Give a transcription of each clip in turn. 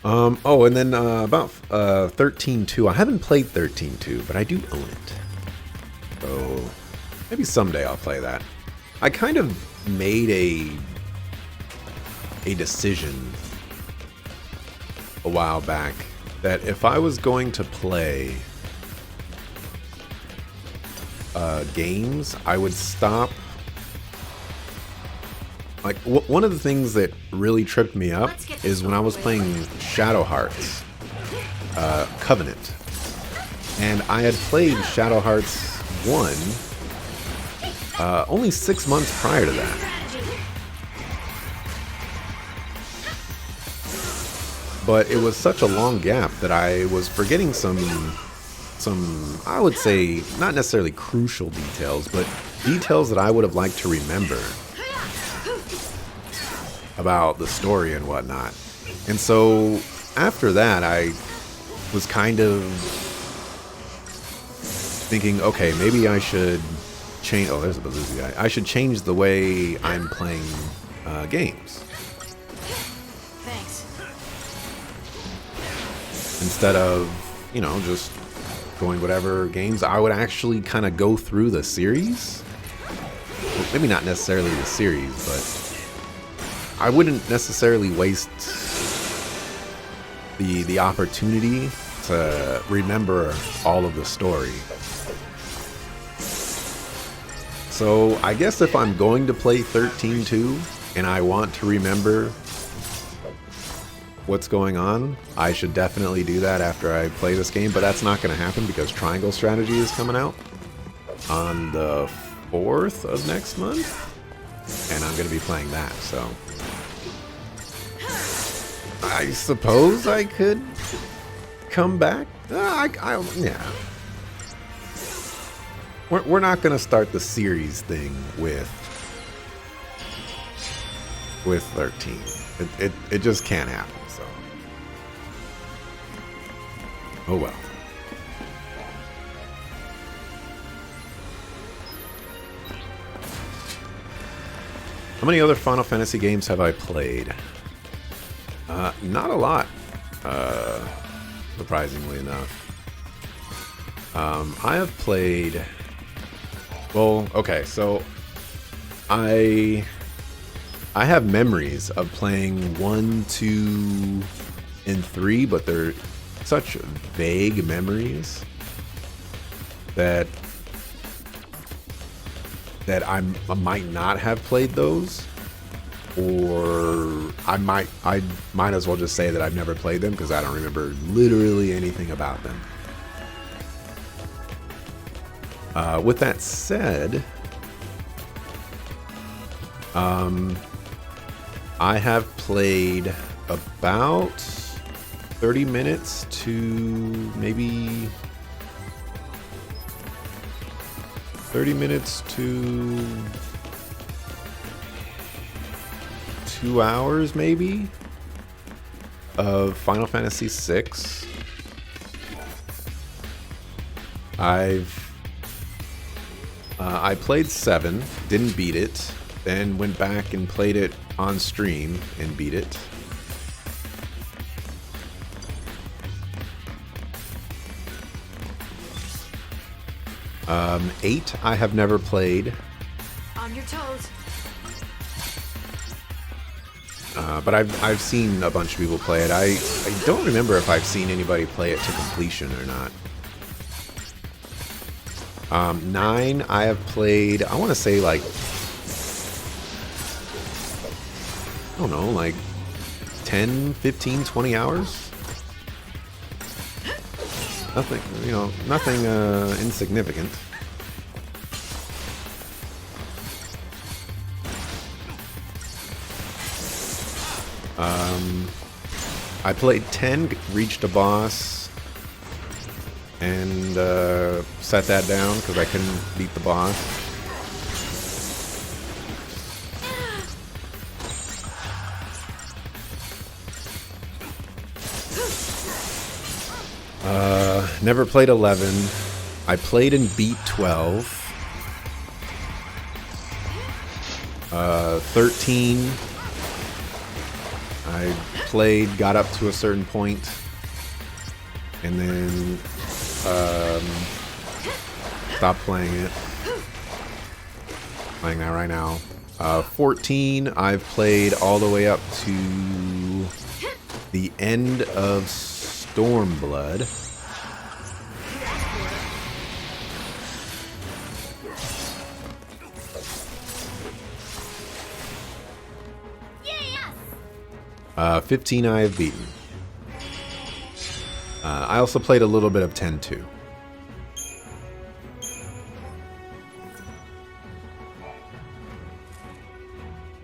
Oh, and then about 13.2. I haven't played 13.2, but I do own it. So maybe someday I'll play that. I kind of made a decision a while back that if I was going to play games, I would stop. Like, one of the things that really tripped me up is when I was playing Shadow Hearts Covenant. And I had played Shadow Hearts 1 only 6 months prior to that. But it was such a long gap that I was forgetting some, I would say, not necessarily crucial details, but details that I would have liked to remember about the story and whatnot. And so after that, I was kind of thinking, okay, maybe I should change. Oh, there's a Belusi guy. I should change the way I'm playing games. Thanks. Instead of, you know, just going whatever games, I would actually kind of go through the series. Well, maybe not necessarily the series, but I wouldn't necessarily waste the opportunity to remember all of the story. So I guess if I'm going to play 13.2 and I want to remember what's going on, I should definitely do that after I play this game, but that's not going to happen because Triangle Strategy is coming out on the 4th of next month, and I'm going to be playing that, so I suppose I could come back. Yeah. We're not going to start the series thing with 13. It just can't happen. So, oh well. How many other Final Fantasy games have I played? Not a lot, surprisingly enough. I have played. Well, okay, so I have memories of playing 1, 2, and 3, but they're such vague memories that I might not have played those. Or I might as well just say that I've never played them because I don't remember literally anything about them. With that said, I have played about 30 minutes to maybe 30 minutes to 2 hours maybe of Final Fantasy VI. I played 7, didn't beat it, then went back and played it on stream and beat it. Um, 8 I have never played. On your toes. But I've seen a bunch of people play it. I don't remember if I've seen anybody play it to completion or not. 9 I have played, I want to say like, I don't know, like 10, 15, 20 hours? Nothing, you know, nothing insignificant. I played 10, reached a boss, and set that down because I couldn't beat the boss. Never played 11. I played and beat 12. 13. I played, got up to a certain point, and then stopped playing it. Playing that right now. 14, I've played all the way up to the end of Stormblood. Yes. 15 I have beaten. I also played a little bit of 10-2.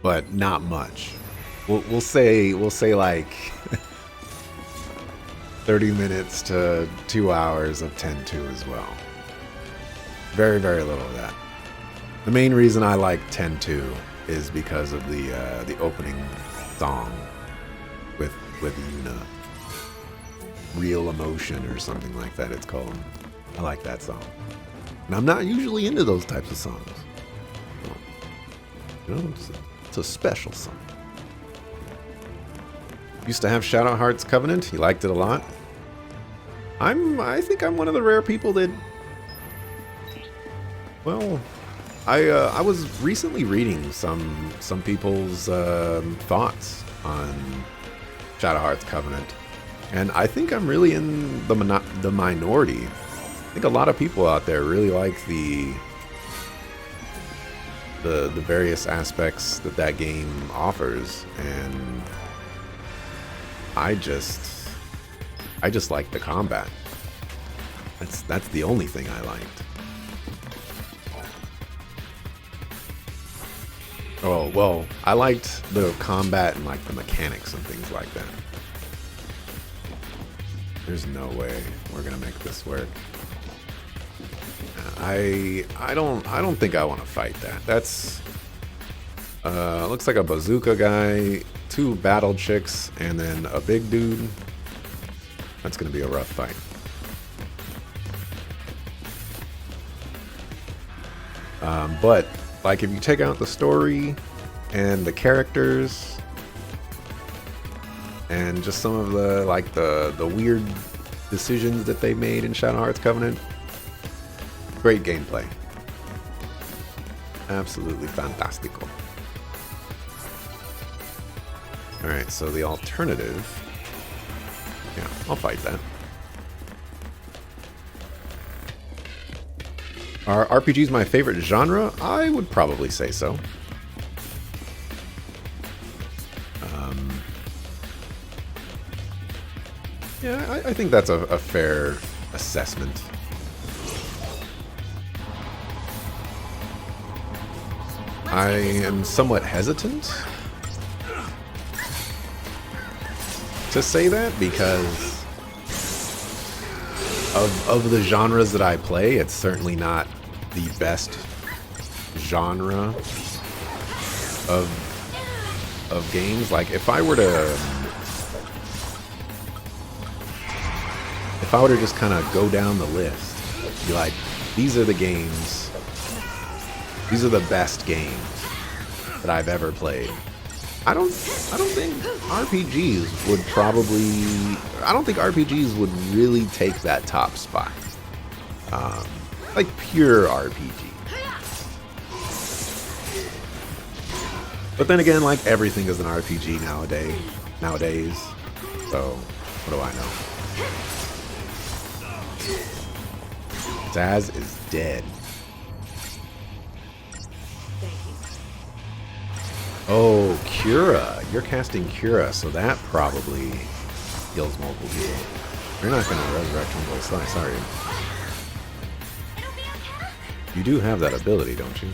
But not much. We'll say like 30 minutes to 2 hours of 10-2 as well. Very, very little of that. The main reason I like 10-2 is because of the opening song with Yuna. Real Emotion or something like that it's called. I like that song. And I'm not usually into those types of songs. You know, it's a special song. Used to have Shadow Hearts Covenant. He liked it a lot. I think I'm one of the rare people that... Well, I was recently reading some people's thoughts on Shadow Hearts Covenant. And I think I'm really in the minority. I think a lot of people out there really like the various aspects that game offers, and I just like the combat. That's the only thing I liked. Oh well, I liked the combat and like the mechanics and things like that. There's no way we're gonna make this work. I don't think I want to fight that. That's looks like a bazooka guy, 2 battle chicks, and then a big dude. That's gonna be a rough fight. But like if you take out the story and the characters and just some of the weird decisions that they made in Shadow Hearts Covenant, great gameplay. Absolutely fantastical. Alright, so the alternative... Yeah, I'll fight that. Are RPGs my favorite genre? I would probably say so. Yeah, I think that's a fair assessment. I am somewhat hesitant to say that because of the genres that I play, it's certainly not the best genre of games. Like if I were to just kind of go down the list, be like, these are the games, these are the best games that I've ever played. I don't think RPGs would really take that top spot. Like pure RPG. But then again, like everything is an RPG nowadays. So, what do I know? Zaz is dead. Oh, Cura. You're casting Cura, so that probably kills multiple people. You're not going to resurrect from both sides, are you? You do have that ability, don't you?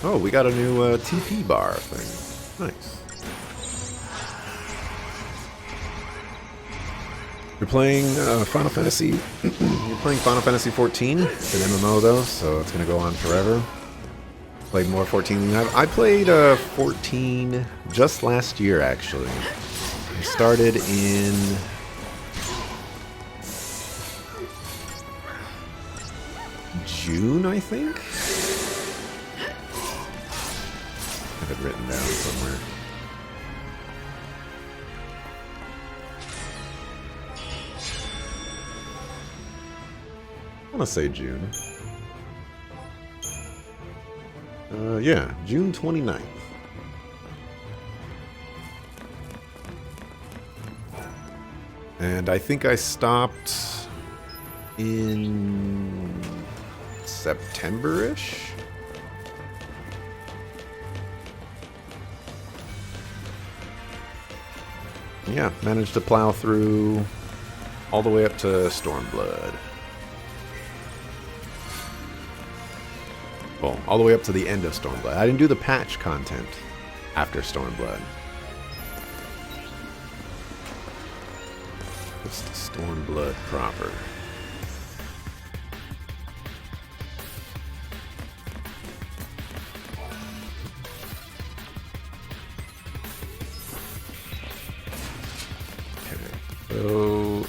Oh, we got a new TP bar thing. Nice. You're playing Final Fantasy. You're playing Final Fantasy 14. It's an MMO though, so it's gonna go on forever. Played more 14 than you have. I played 14 just last year, actually. I started in June, I think. I have it written down somewhere. I want to say June. Yeah, June 29th. And I think I stopped in September-ish. Yeah, managed to plow through all the way up to Stormblood. Well, all the way up to the end of Stormblood. I didn't do the patch content after Stormblood. Just Stormblood proper. Okay, so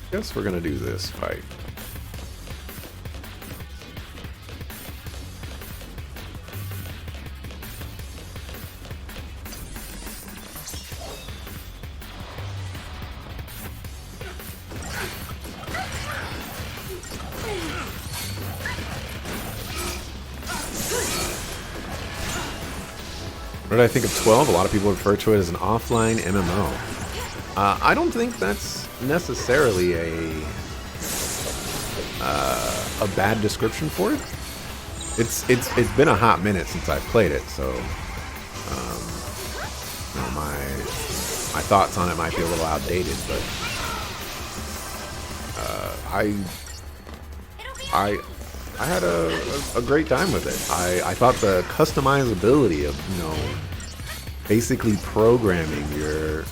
guess we're gonna do this fight. What did I think of 12? A lot of people refer to it as an offline MMO. I don't think that's necessarily a bad description for it. It's been a hot minute since I've played it, so you know, my thoughts on it might be a little outdated, but I had a great time with it. I thought the customizability of, you know, basically programming your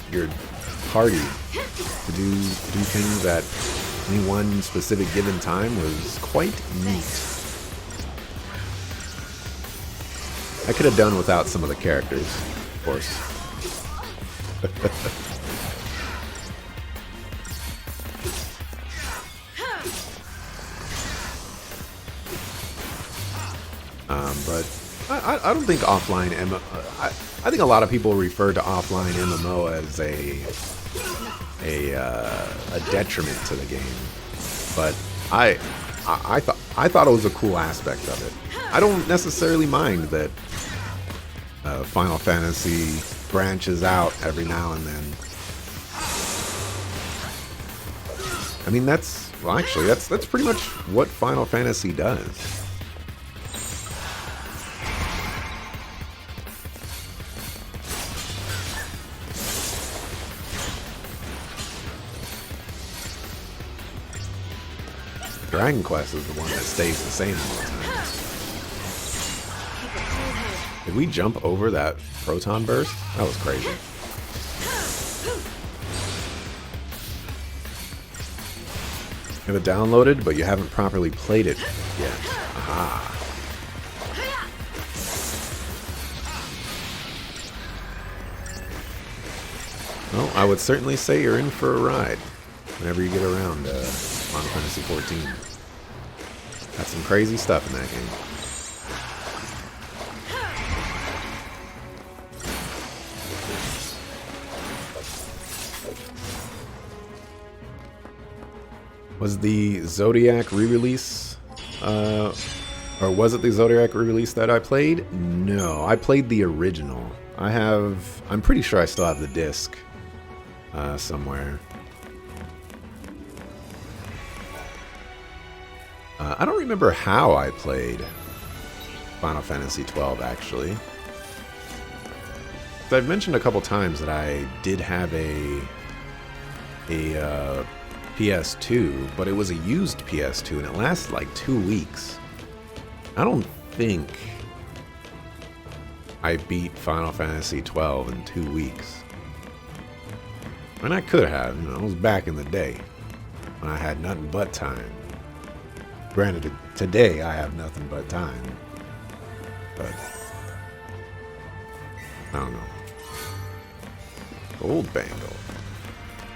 party to do things at any one specific given time was quite neat. I could have done without some of the characters, of course. But I don't think offline MMO. I think a lot of people refer to offline MMO as a detriment to the game. But I thought it was a cool aspect of it. I don't necessarily mind that Final Fantasy branches out every now and then. I mean, that's pretty much what Final Fantasy does. Dragon Quest is the one that stays the same all the time. Did we jump over that proton burst? That was crazy. You have it downloaded, but you haven't properly played it yet. Aha. Well, I would certainly say you're in for a ride whenever you get around Final Fantasy 14. Got some crazy stuff in that game. Was the Zodiac re-release, or was it the Zodiac re-release that I played? No, I played the original. I'm pretty sure I still have the disc somewhere. I don't remember how I played Final Fantasy XII, actually. So I've mentioned a couple times that I did have a PS2, but it was a used PS2, and it lasted like 2 weeks. I don't think I beat Final Fantasy XII in 2 weeks. And I could have, you know, it was back in the day when I had nothing but time. Granted, today I have nothing but time. But I don't know. Gold bangle.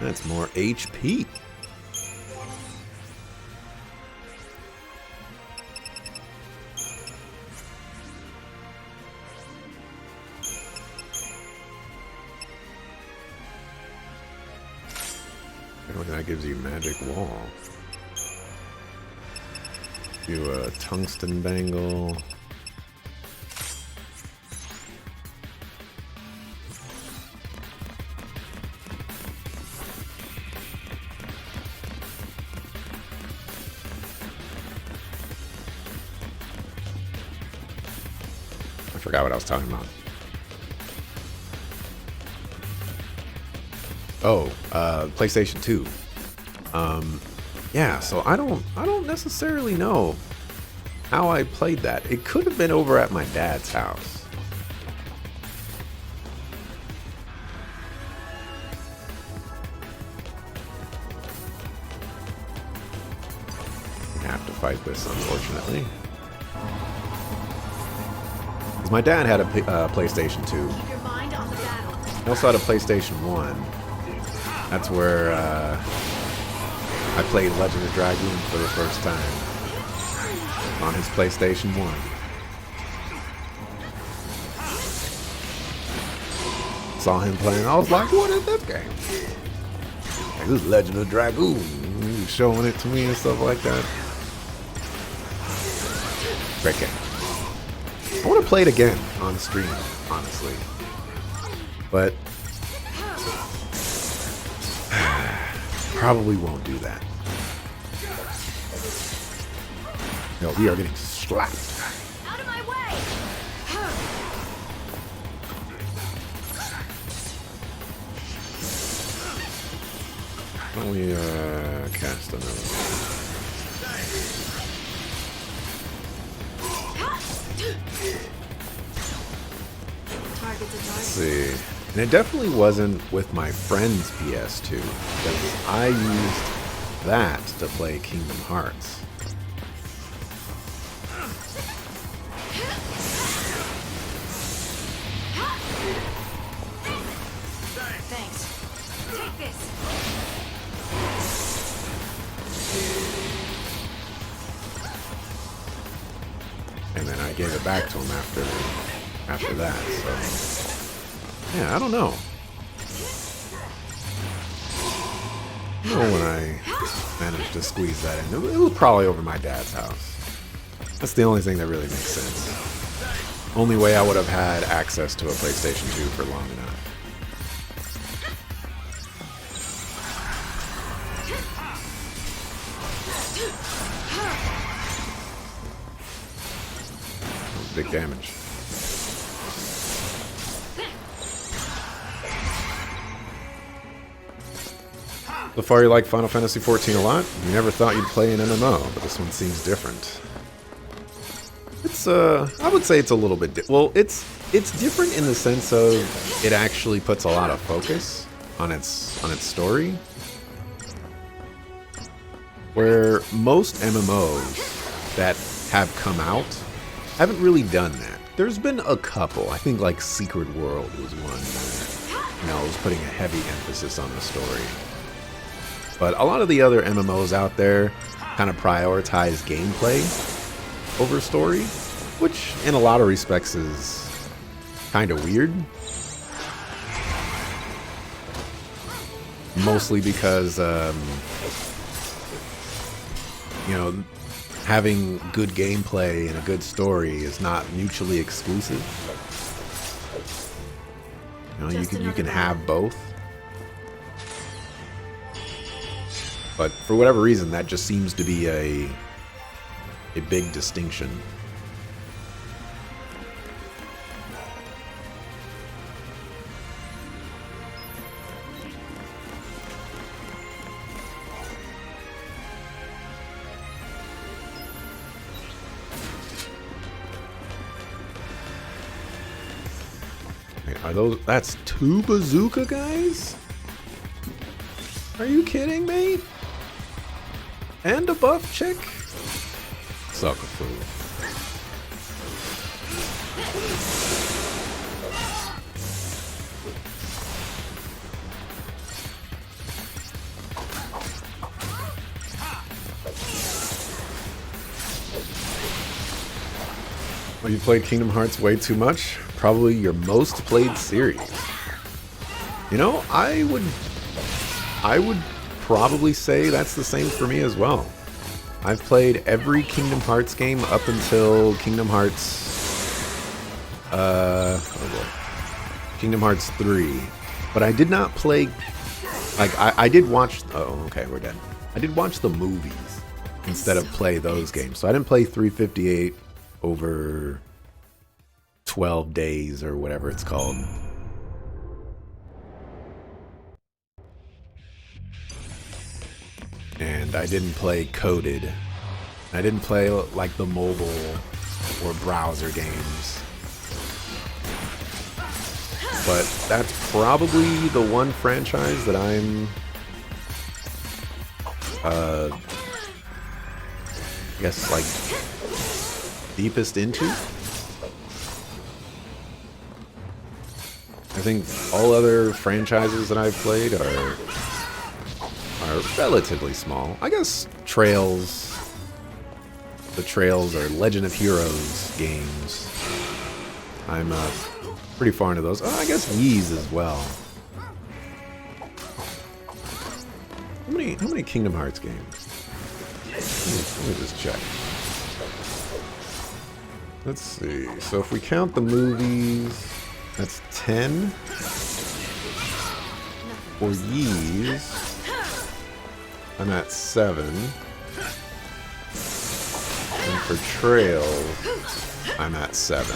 That's more HP. That gives you magic wall. Do a tungsten bangle. I forgot what I was talking about. Oh, PlayStation 2. Yeah, so I don't necessarily know how I played that. It could have been over at my dad's house. I have to fight this, unfortunately. 'Cause my dad had a PlayStation 2. Keep your mind on the battle. He also had a PlayStation 1. That's where I played Legend of Dragoon for the first time on his PlayStation 1. Saw him playing. I was like, what is this game? Like, this is Legend of Dragoon. He was showing it to me and stuff like that. Great game. I want to play it again on stream, honestly. But probably won't do that. No, we are getting slapped. Out of my way! Why don't we cast another one? Target's a target. Let's see. And it definitely wasn't with my friend's PS2, because I used that to play Kingdom Hearts. Thanks. Take this. And then I gave it back to him after that, so... Yeah, I don't know. I don't know when I managed to squeeze that in. It was probably over my dad's house. That's the only thing that really makes sense. Only way I would have had access to a PlayStation 2 for long enough. Big damage. So far, you like Final Fantasy XIV a lot? You never thought you'd play an MMO, but this one seems different. It's, I would say it's a little bit, it's different in the sense of it actually puts a lot of focus on its story. Where most MMOs that have come out haven't really done that. There's been a couple. I think like Secret World was one that, you know, was putting a heavy emphasis on the story. But a lot of the other MMOs out there kind of prioritize gameplay over story, which in a lot of respects is kind of weird. Mostly because, you know, having good gameplay and a good story is not mutually exclusive. You know, you can have both. But for whatever reason, that just seems to be a big distinction. Wait, are those? That's 2 bazooka guys? Are you kidding me? And a buff chick? Sucker fool. Well, you played Kingdom Hearts way too much. Probably your most played series. You know, I would probably say that's the same for me as well. I've played every Kingdom Hearts game up until Kingdom Hearts Kingdom Hearts 3. But I did not play, like, I did watch, oh, okay, we're dead. I did watch the movies instead of play those games. So I didn't play 358 over 12 days or whatever it's called. And I didn't play Coded. I didn't play like the mobile or browser games. But that's probably the one franchise that I'm I guess like deepest into. I think all other franchises that I've played are relatively small. I guess Trails, the Trails or Legend of Heroes games, I'm pretty far into those. Oh, I guess Ys as well. How many Kingdom Hearts games? Let me just check. Let's see. So if we count the movies, that's 10. For Ys, I'm at 7. And for Trails, I'm at 7.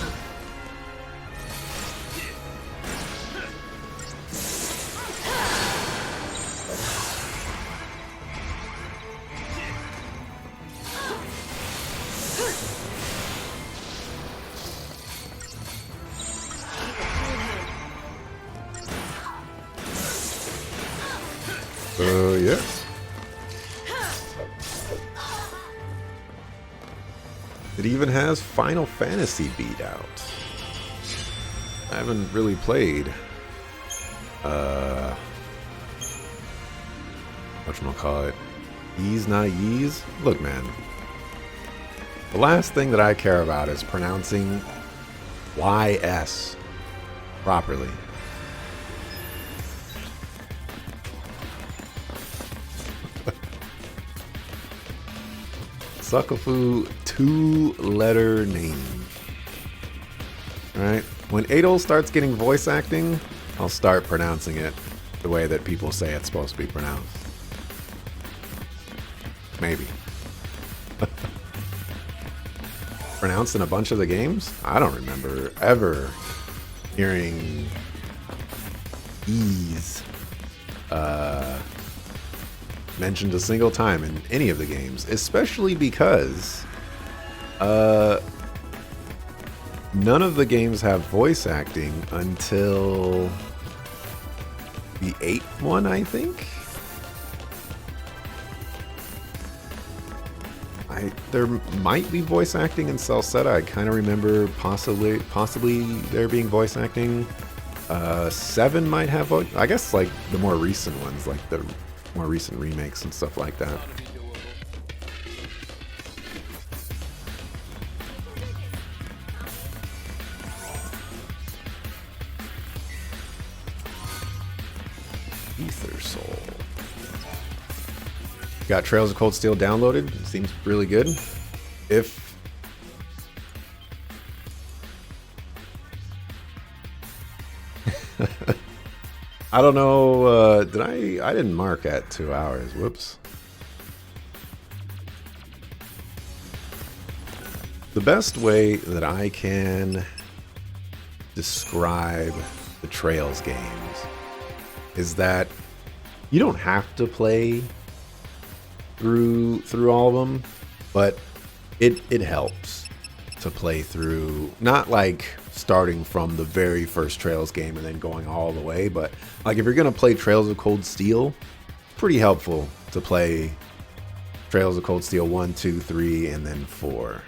Yeah. It even has Final Fantasy beat out. I haven't really played whatchamacallit, Ys Not Ys. Look, man, the last thing that I care about is pronouncing YS properly. Suckafu 2-letter name. Alright, when Adol starts getting voice acting, I'll start pronouncing it the way that people say it's supposed to be pronounced. Maybe. Pronounced in a bunch of the games? I don't remember ever hearing Ys mentioned a single time in any of the games, especially because none of the games have voice acting until the 8th one, I think. There might be voice acting in Celceta. I kind of remember possibly there being voice acting. 7 might have voice. I guess like the more recent ones, like the more recent remakes and stuff like that. Ether Soul. Got Trails of Cold Steel downloaded. Seems really good. If I don't know, I didn't mark at 2 hours. Whoops. The best way that I can describe the Trails games is that you don't have to play through all of them, but it helps to play through, not like starting from the very first Trails game and then going all the way, but like if you're gonna play Trails of Cold Steel, pretty helpful to play Trails of Cold Steel 1, 2, 3, and then 4.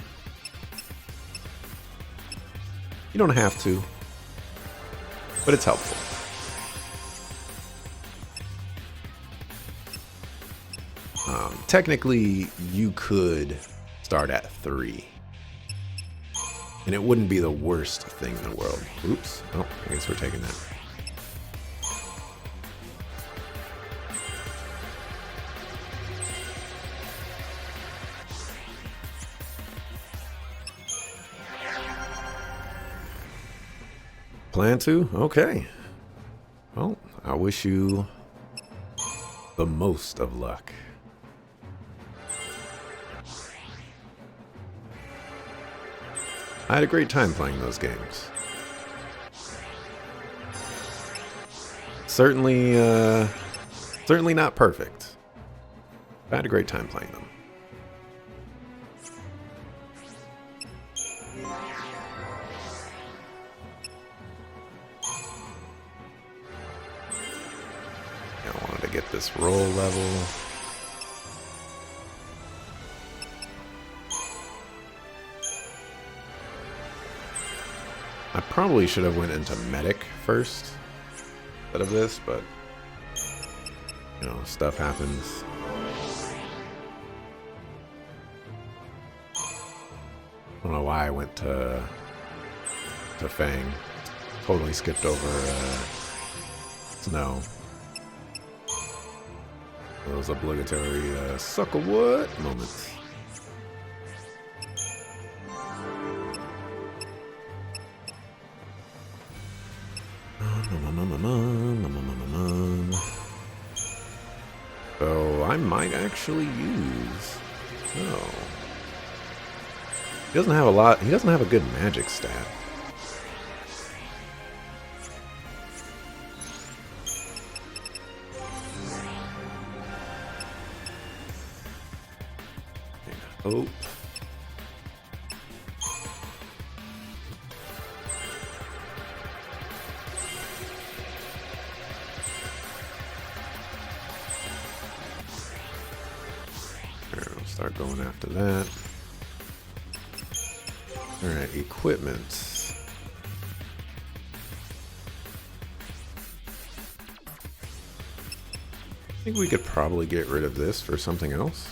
You don't have to, but it's helpful. Technically, you could start at 3. And it wouldn't be the worst thing in the world. Oops. Oh, I guess we're taking that. Plan to? Okay. Well, I wish you the most of luck. I had a great time playing those games. Certainly not perfect. I had a great time playing them. I wanted to get this roll level. I probably should have went into medic first instead of this, but you know, stuff happens. I don't know why I went to Fang. Totally skipped over Snow. Those obligatory suck a what moments. So I might actually use. Oh, he doesn't have a lot. He doesn't have a good magic stat. Oh. I'll start going after that. Alright, equipment. I think we could probably get rid of this for something else.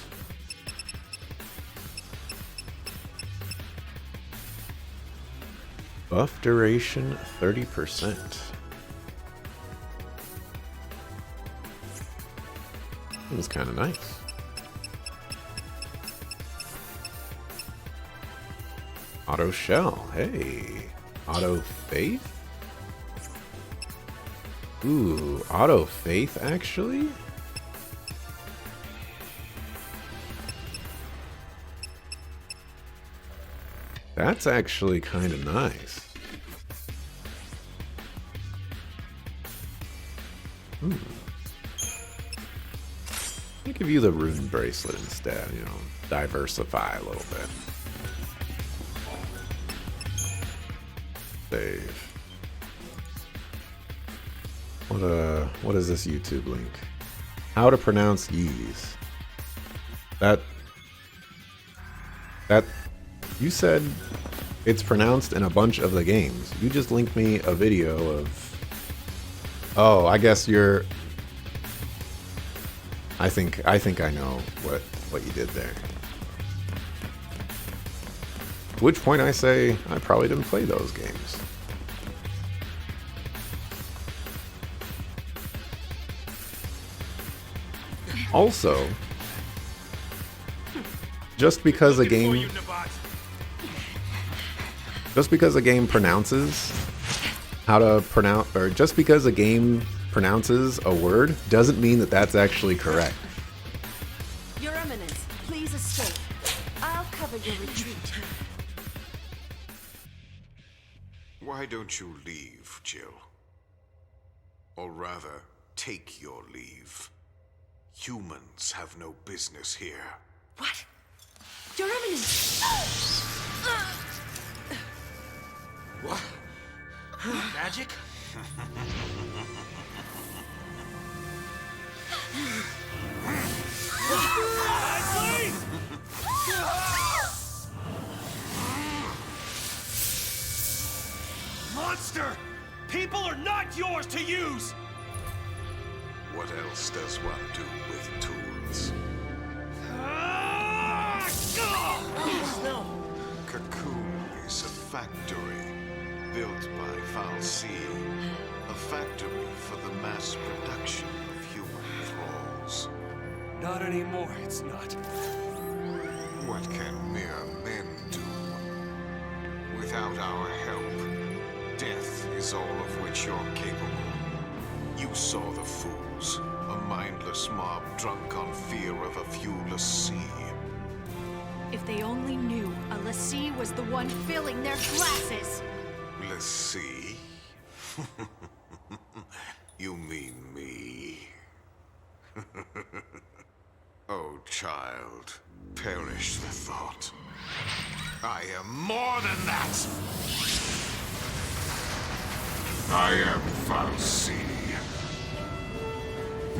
Buff duration 30%. That was kind of nice. Auto shell. Hey. Auto faith? Ooh, auto faith actually? That's actually kind of nice. I'll give you the rune bracelet instead, you know, diversify a little bit. Save. What is this YouTube link? How to pronounce yeez. That you said it's pronounced in a bunch of the games. You just linked me a video of. Oh, I guess you're. I think I know what you did there. At which point I say I probably didn't play those games. Also, just because a game pronounces how to pronounce, or just because a game pronounces a word doesn't mean that that's actually correct. Your Eminence, please escape. I'll cover your retreat. Why don't you leave, Jill? Or rather, take your leave. Humans have no business here. What? Your Eminence! What? Magic? what else does one do with tools? No. Cocoon is a factory built by Fal'Cie. A factory for the mass production of human thralls. Not anymore, it's not. What can mere men do? Without our help, death is all of which you're capable. You saw the fools, a mindless mob drunk on fear of a viewless sea. If they only knew a l'Cie was the one filling their glasses. L'Cie? You mean me? Oh, child, perish the thought. I am more than that! I am Fal'Cie.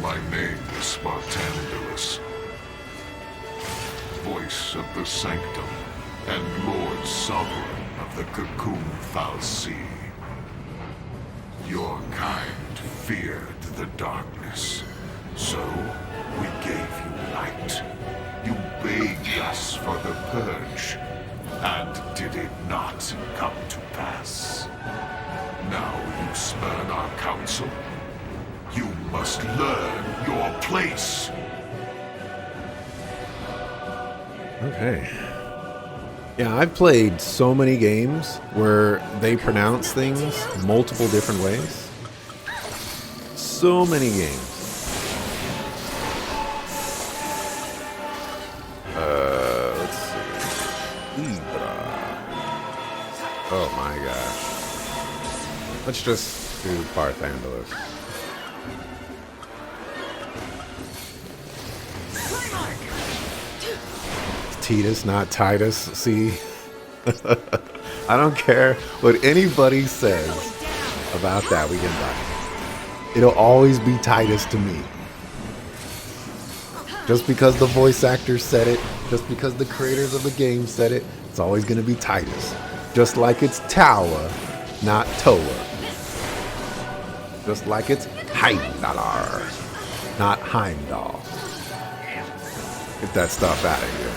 My name is Spartandalus, voice of the Sanctum and Lord Sovereign of the Cocoon Fal'Cie. Your kind feared the darkness, so we gave you light. You begged us for the purge, and did it not come to pass? Now you spurn our counsel? You must learn your place! Okay. Yeah, I've played so many games where they pronounce things multiple different ways. So many games. Let's see. Libra. Oh my gosh. Let's just do Parthandalus. Titus, not Titus. See? I don't care what anybody says about that. We can buy it. It'll always be Titus to me. Just because the voice actors said it, just because the creators of the game said it, it's always going to be Titus. Just like it's Tower, not Toa. Just like it's Heimdallr, not Heimdall. Get that stuff out of here.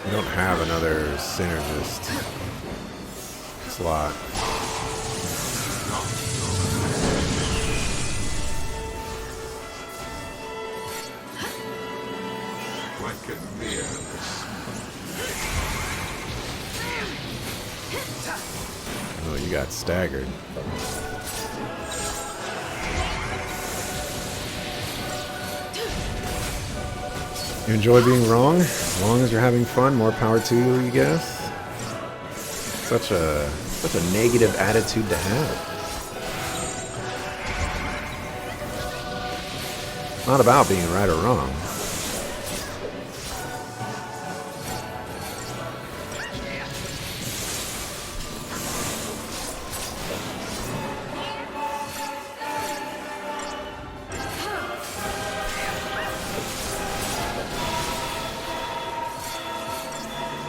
We don't have another synergist slot. What can fear this? Oh, you got staggered. You enjoy being wrong? As long as you're having fun, more power to you, I guess. Such a negative attitude to have. It's not about being right or wrong.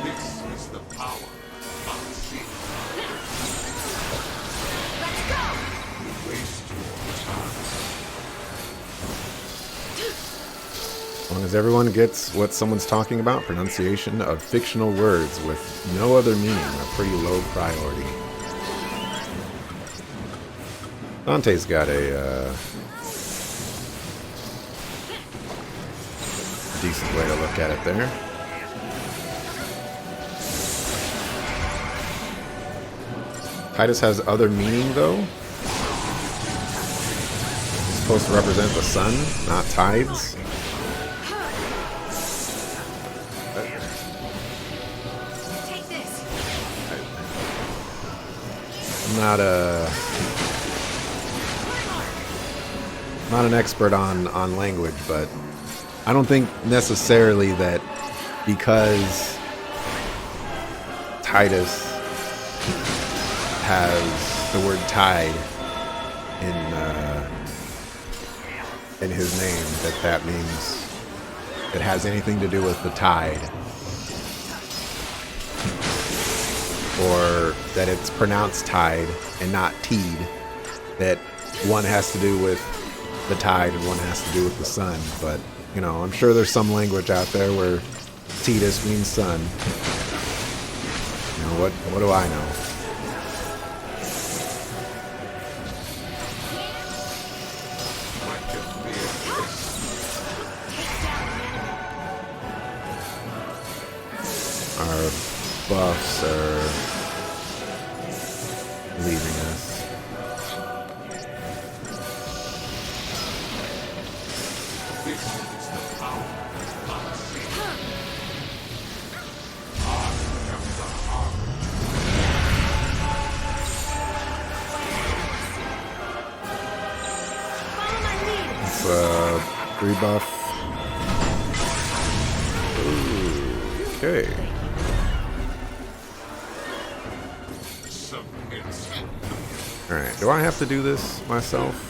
This is the power of Fal'Cie. Let's go! You waste your time. As long as everyone gets what someone's talking about, pronunciation of fictional words with no other meaning, a pretty low priority. Dante's got a decent way to look at it there. Titus has other meaning, though. It's supposed to represent the sun, not tides. Take this. I'm not not an expert on language, but I don't think necessarily that because Tidus has the word tide in his name that means it has anything to do with the tide, or that it's pronounced tide and not teed, that one has to do with the tide and one has to do with the sun. But you know, I'm sure there's some language out there where Tidus means sun. You know, what do I know? Our buffs are leaving us. It's rebuff. Ooh, okay. Alright, do I have to do this myself?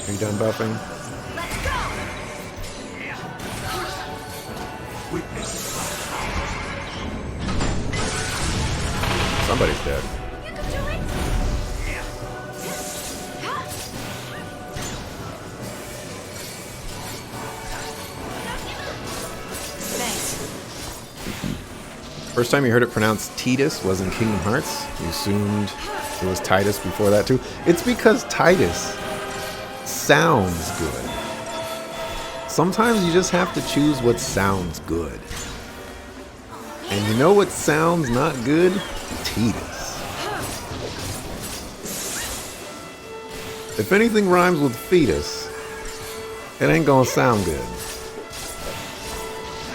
Are you done buffing? Somebody's dead. First time you heard it pronounced Tidus was in Kingdom Hearts. You assumed it was Tidus before that too. It's because Tidus sounds good. Sometimes you just have to choose what sounds good. And you know what sounds not good? Tidus. If anything rhymes with fetus, it ain't gonna sound good.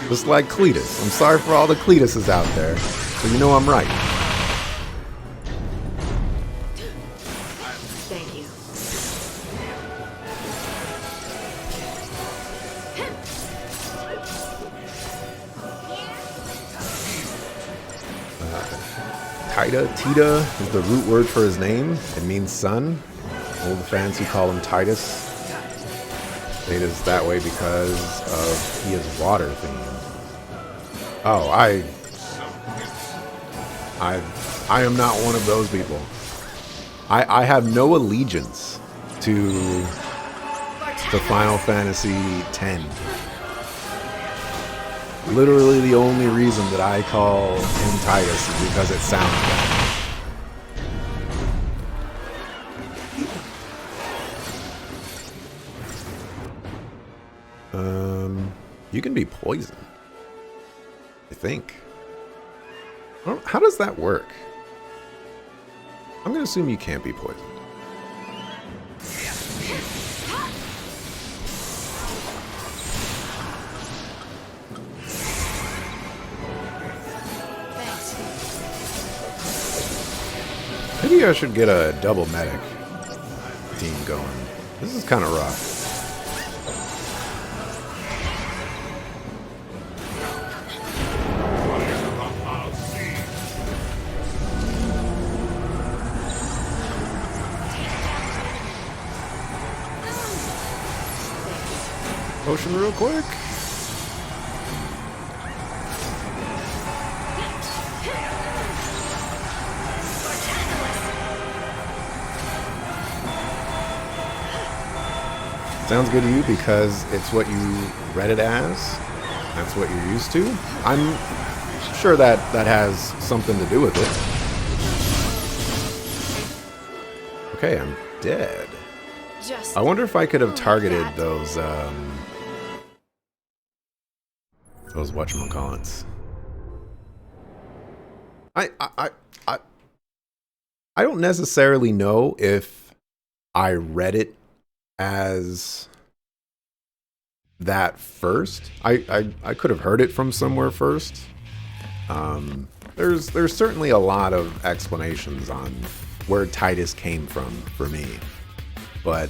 Just like Cletus. I'm sorry for all the Cletuses out there, but you know I'm right. Thank you. Tida is the root word for his name. It means sun. Old fans who call him Tidus. It is that way because of he is water themed. Oh, I am not one of those people. I have no allegiance to Final Fantasy X. Literally the only reason that I call him Tidus is because it sounds better. You can be poisoned, I think. How does that work? I'm gonna assume you can't be poisoned. Maybe I should get a double medic team going. This is kind of rough. Potion real quick. Sounds good to you because it's what you read it as. That's what you're used to. I'm sure that has something to do with it. Okay, I'm dead. I wonder if I could have targeted those whatchamacallits. I I I I don't necessarily know if I read it as that first. I could have heard it from somewhere first. There's certainly a lot of explanations on where Titus came from for me, but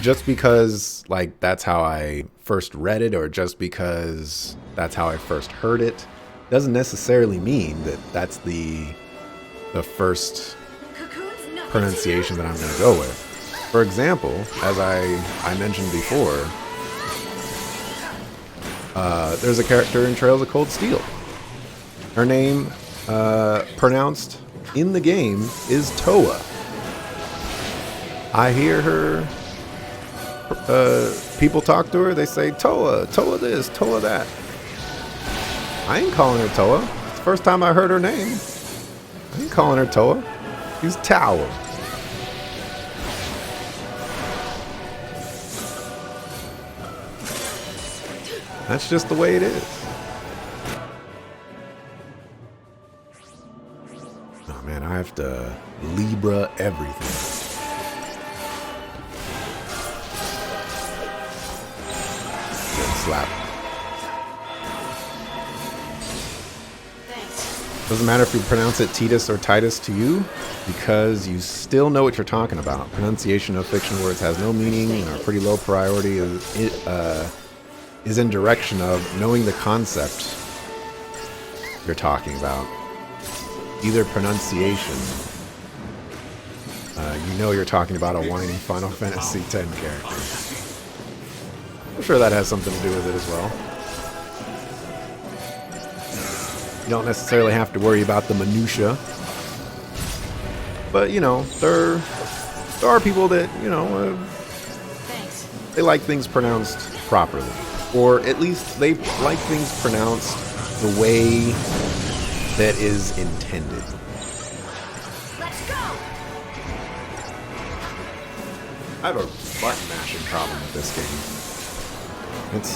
just because like that's how I first read it, or just because that's how I first heard it, doesn't necessarily mean that that's the first pronunciation that I'm going to go with. For example, as I mentioned before, there's a character in Trails of Cold Steel. Her name, pronounced in the game, is Toa. I hear her, people talk to her, they say, Toa, Toa this, Toa that. I ain't calling her Toa. It's the first time I heard her name. I ain't calling her Toa. She's Tower. That's just the way it is. Oh man, I have to Libra everything. Good slap. Doesn't matter if you pronounce it Titus or Titus to you, because you still know what you're talking about. Pronunciation of fiction words has no meaning and are pretty low priority. Is in direction of knowing the concept you're talking about. Either pronunciation, you know you're talking about a whiny Final Fantasy X character. I'm sure that has something to do with it as well. You don't necessarily have to worry about the minutia, but you know, there are people that, you know, they like things pronounced properly. Or at least they like things pronounced the way that is intended. Let's go. I have a button mashing problem with this game. It's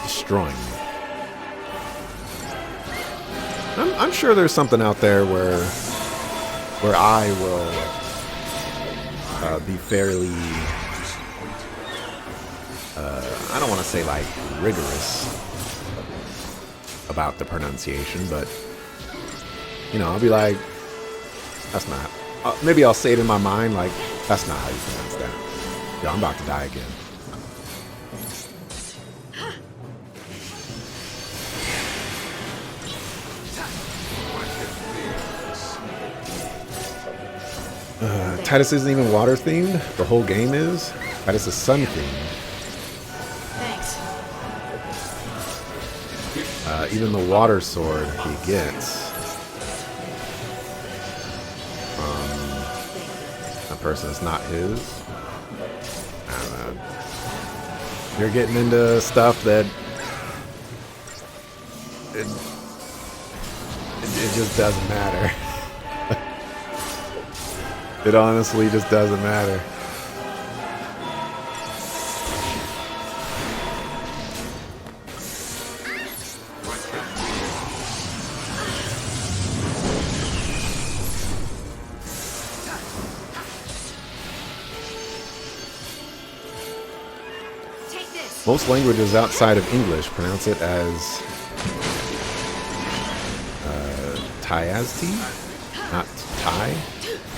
destroying me. I'm sure there's something out there where I will be fairly... I don't want to say like rigorous about the pronunciation, but you know, I'll be like, that's not, maybe I'll say it in my mind like, that's not how you pronounce that. Yo, I'm about to die again. Titus isn't even water themed. The whole game is. Titus is sun themed. Even the water sword he gets from a person that's not his. I don't know. You're getting into stuff that it just doesn't matter. It honestly just doesn't matter. Most languages outside of English pronounce it as Tiazti, not Thai.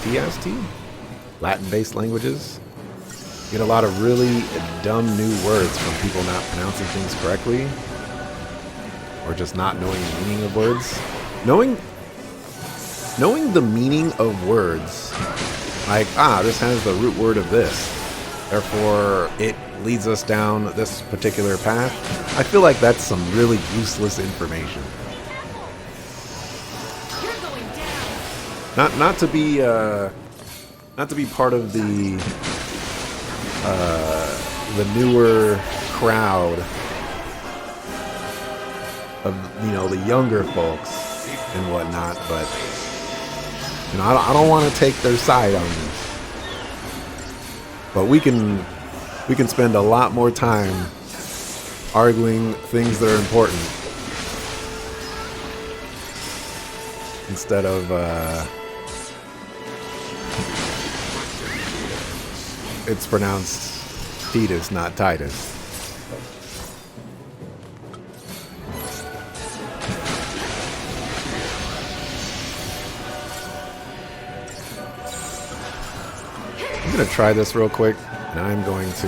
Tiazti. Latin-based languages get a lot of really dumb new words from people not pronouncing things correctly, or just not knowing the meaning of words. Knowing the meaning of words, like, this has the root word of this, therefore it leads us down this particular path. I feel like that's some really useless information. You're going down. Not to be part of the newer crowd of, you know, the younger folks and whatnot, but you know, I don't want to take their side on this. But we can spend a lot more time arguing things that are important instead of it's pronounced Titus, not Titus. I'm gonna try this real quick, and I'm going to.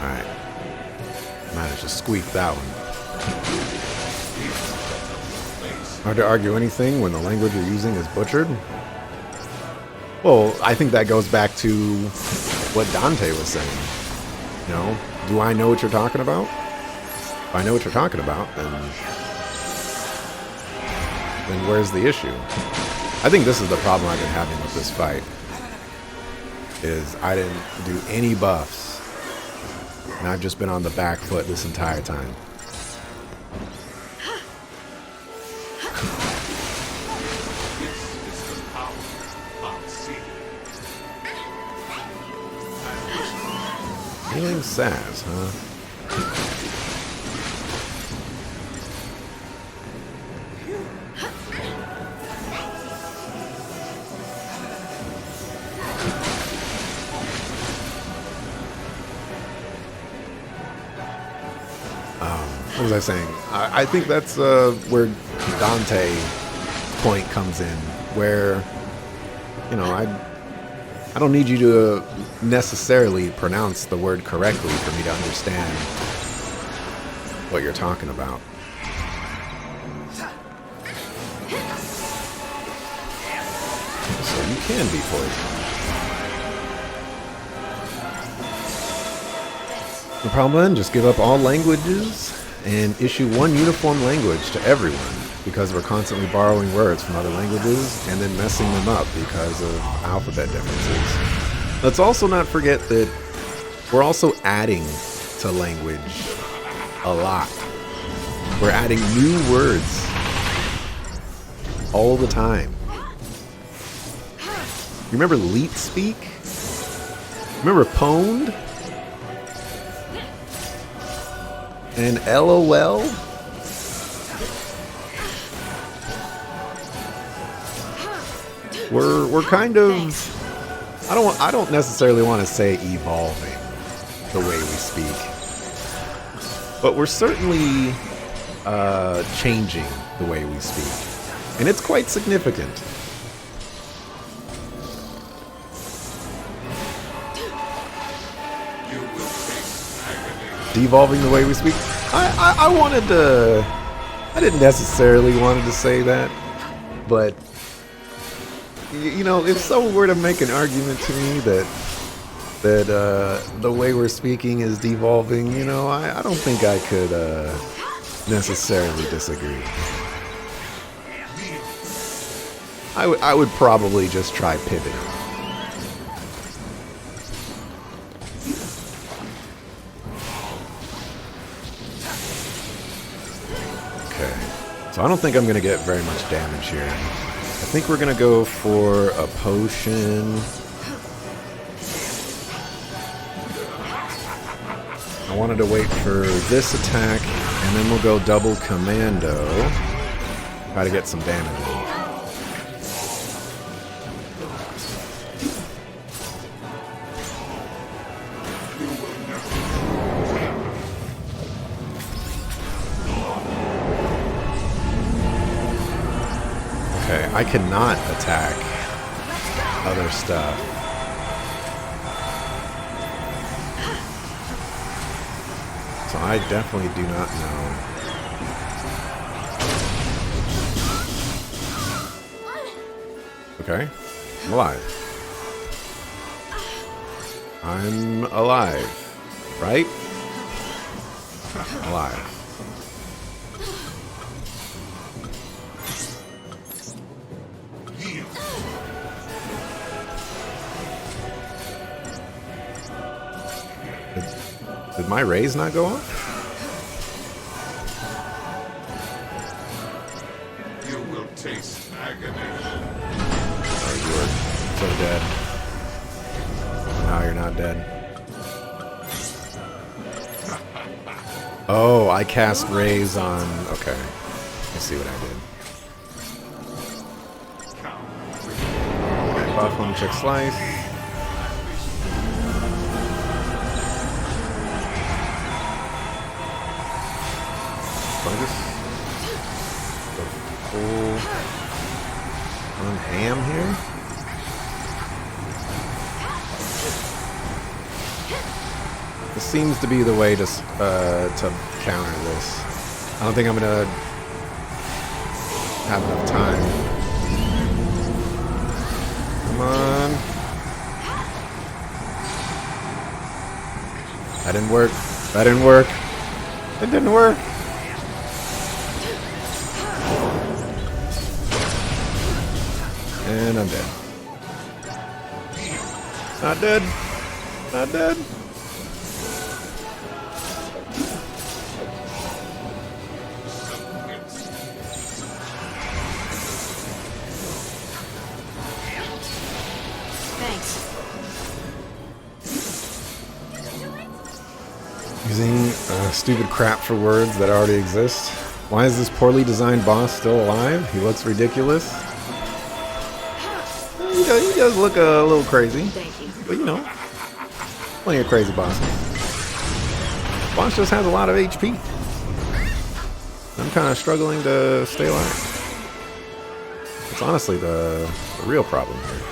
Alright. Managed to squeak that one. Hard to argue anything when the language you're using is butchered? Well, I think that goes back to what Dante was saying. You know, do I know what you're talking about? If I know what you're talking about, then where's the issue? I think this is the problem I've been having with this fight. Is I didn't do any buffs. And I've just been on the back foot this entire time. Healing Saz, huh? What was I saying? I think that's where Dante's point comes in, where, you know, I don't need you to necessarily pronounce the word correctly for me to understand what you're talking about. So you can be poisoned. No problem then, just give up all languages and issue one uniform language to everyone, because we're constantly borrowing words from other languages and then messing them up because of alphabet differences. Let's also not forget that we're also adding to language a lot. We're adding new words all the time. You remember Leet Speak? Remember Pwned? And LOL? We're kind of, I don't necessarily want to say evolving the way we speak, but we're certainly changing the way we speak, and it's quite significant. Devolving the way we speak. I wanted to. I didn't necessarily wanted to say that, but you know, if someone were to make an argument to me that the way we're speaking is devolving, you know, I don't think I could necessarily disagree. I would probably just try pivoting. So I don't think I'm going to get very much damage here. I think we're going to go for a potion. I wanted to wait for this attack, and then we'll go double commando. Try to get some damage in. I cannot attack other stuff. So I definitely do not know. Okay, I'm alive. I'm alive, right? Alive. Did my raise not go off? You will taste agony. Oh, you are so dead. Now you're not dead. Oh, I cast rays on... Okay. Let's see what I did. Okay, buff home check slice. Fungus. Go full on ham here. This seems to be the way to counter this. I don't think I'm gonna have enough time. Come on. That didn't work. That didn't work. It didn't work. And I'm dead. Not dead. Not dead. Using stupid crap for words that already exist. Why is this poorly designed boss still alive? He looks ridiculous. He does look a little crazy. But you know, plenty of crazy bosses. Boss just has a lot of HP. I'm kind of struggling to stay alive. It's honestly the real problem here.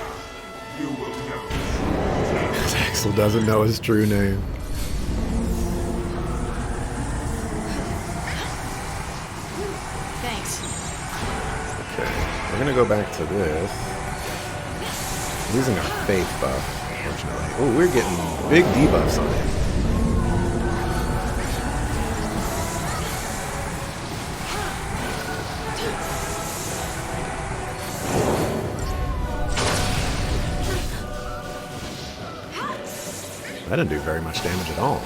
Axel doesn't know his true name. We're gonna go back to this. Losing our faith buff, unfortunately. Oh, we're getting big debuffs on it. That didn't do very much damage at all.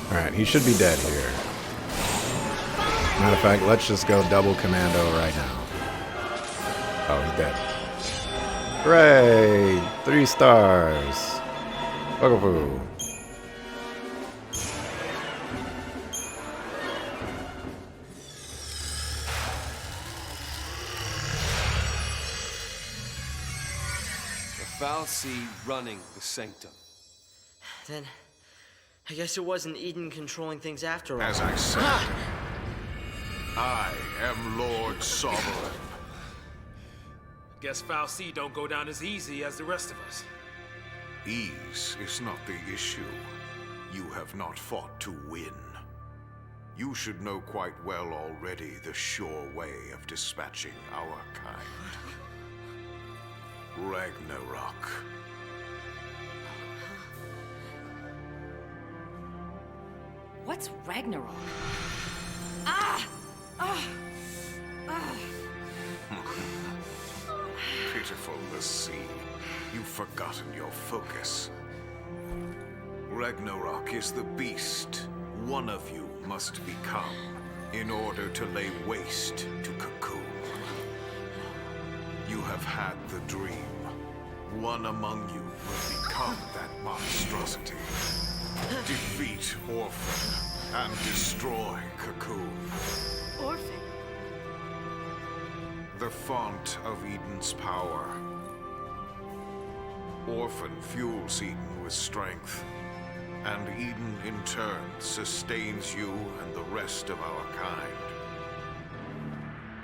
Alright, he should be dead here. Matter of fact, let's just go double commando right now. Oh, he's dead. Hooray! 3 stars. Bugaboo. The fal'Cie running the Sanctum. Then, I guess it wasn't Eden controlling things after all. As I said, I am Lord Sovereign. Guess fal'Cie don't go down as easy as the rest of us. Ease is not the issue. You have not fought to win. You should know quite well already the sure way of dispatching our kind. Ragnarok. What's Ragnarok? Ah! Ah! Ah! Pitiful L'Cie. You've forgotten your focus. Ragnarok is the beast one of you must become in order to lay waste to Cocoon. You have had the dream. One among you will become that monstrosity. Defeat Orphan and destroy Cocoon. Orphan? The font of Eden's power. Orphan fuels Eden with strength, and Eden in turn sustains you and the rest of our kind.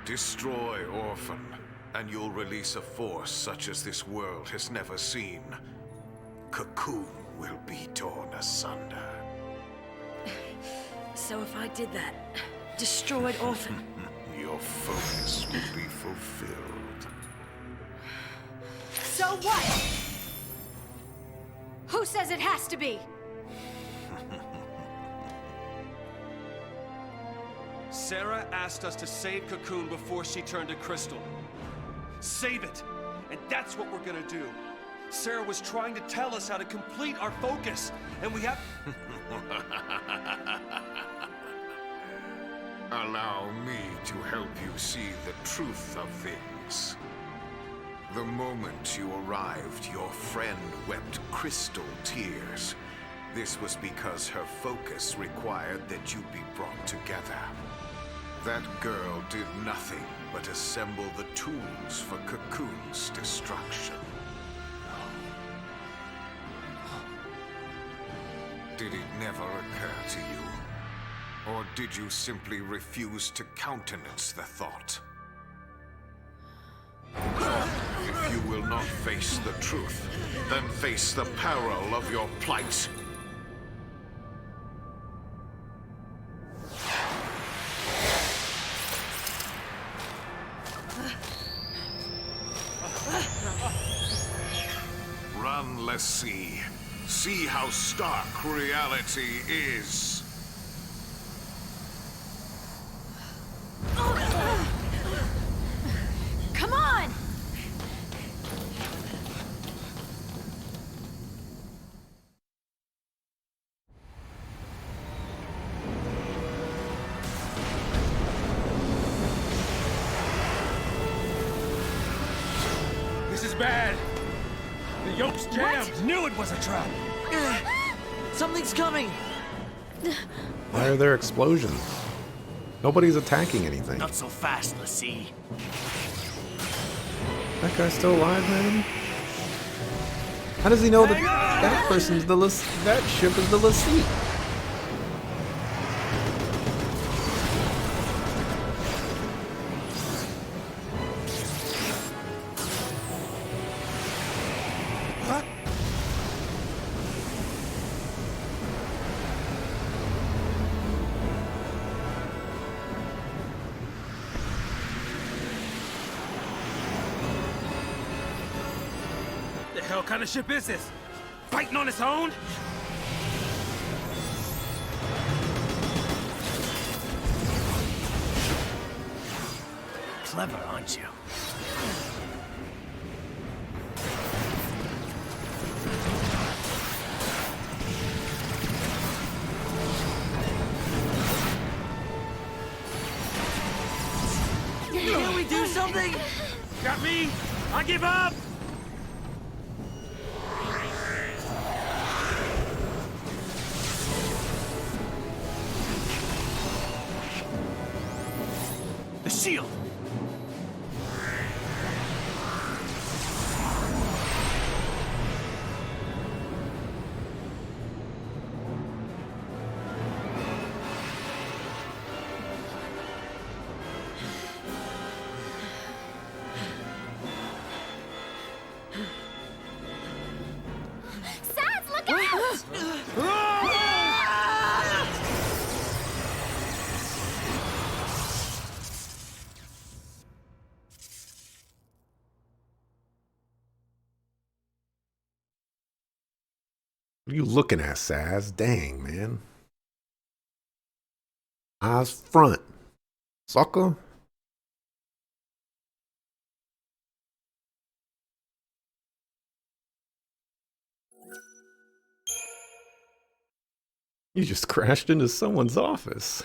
Destroy Orphan, and you'll release a force such as this world has never seen. Cocoon will be torn asunder. So if I did that, destroyed Orphan, Your focus will be fulfilled. so what? Who says it has to be? Sarah asked us to save Cocoon before she turned to Crystal. Save it! And that's what we're gonna do. Sarah was trying to tell us how to complete our focus, and we have... Allow me to help you see the truth of things. The moment you arrived, your friend wept crystal tears. This was because her focus required that you be brought together. That girl did nothing but assemble the tools for Cocoon's destruction. Did it never occur to you? Or did you simply refuse to countenance the thought? If you will not face the truth, then face the peril of your plight. Run, let's see. See how stark reality is. Come on! This is bad. The yoke's jammed. Knew it was a trap. Something's coming! Why are there explosions? Nobody's attacking anything. Not so fast, Lassie. That guy's still alive, man? How does he know that that person's that ship is the Lassie? The hell kind of ship is this? Fighting on its own? Clever, aren't you? Can we do something? Got me? I give up! The shield! Saz, look out! What are you looking at, Saz? Dang, man. Eyes front. Sucker. You just crashed into someone's office.